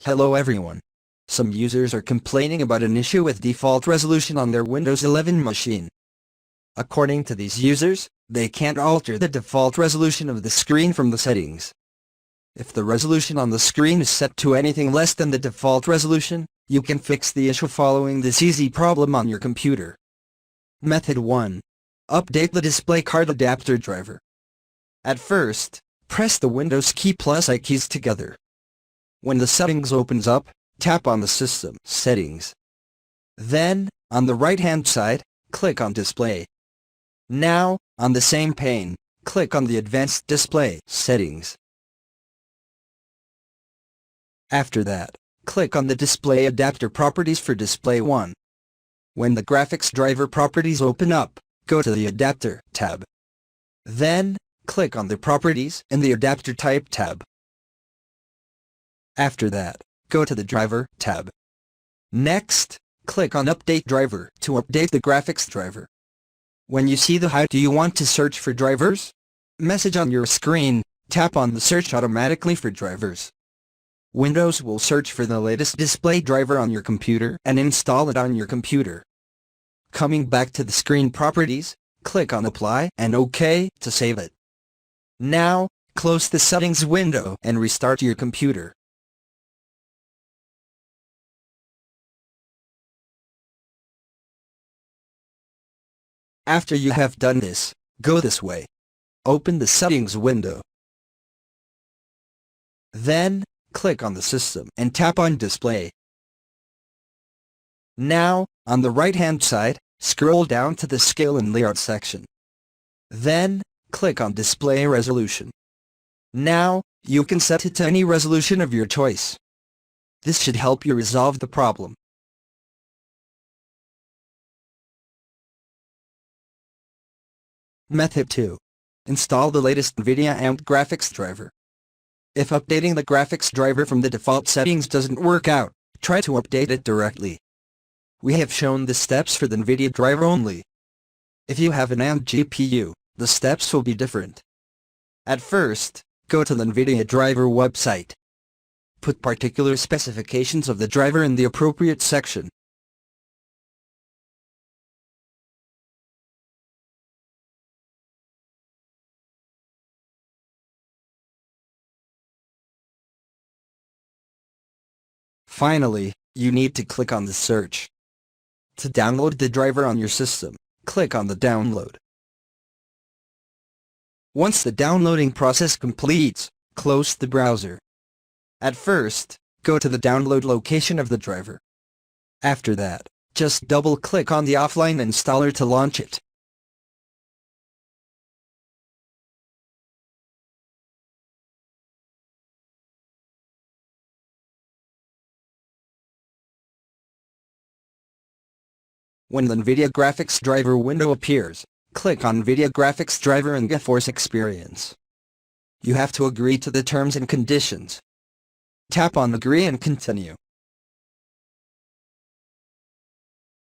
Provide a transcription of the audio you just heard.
Hello everyone. Some users are complaining about an issue with default resolution on their Windows 11 machine. According to these users, they can't alter the default resolution of the screen from the settings. If the resolution on the screen is set to anything less than the default resolution, you can fix the issue following this easy problem on your computer. Method 1. Update the display card adapter driver. At first, press the Windows key plus I keys together. When the settings opens up, tap on the System Settings. Then, on the right-hand side, click on Display. Now, on the same pane, click on the Advanced Display Settings. After that, click on the Display Adapter Properties for Display 1. When the Graphics Driver Properties open up, go to the Adapter tab. Then, click on the Properties in the Adapter Type tab. After that, go to the Driver tab. Next, click on Update Driver to update the graphics driver. When you see the "How do you want to search for drivers?" message on your screen, tap on the Search automatically for drivers. Windows will search for the latest display driver on your computer and install it on your computer. Coming back to the screen properties, click on Apply and OK to save it. Now, close the settings window and restart your computer. After you have done this, go this way. Open the settings window. Then, click on the system and tap on Display. Now, on the right-hand side, scroll down to the Scale and Layout section. Then, click on Display Resolution. Now, you can set it to any resolution of your choice. This should help you resolve the problem. Method 2. Install the latest Nvidia AMD graphics driver. If updating the graphics driver from the default settings doesn't work out, try to update it directly. We have shown the steps for the Nvidia driver only. If you have an AMD GPU, the steps will be different. At first, go to the Nvidia driver website. Put particular specifications of the driver in the appropriate section. Finally, you need to click on the Search. To download the driver on your system, click on the Download. Once the downloading process completes, close the browser. At first, go to the download location of the driver. After that, just double-click on the offline installer to launch it. When the Nvidia graphics driver window appears, click on Nvidia graphics driver and GeForce Experience. You have to agree to the terms and conditions. Tap on Agree and Continue.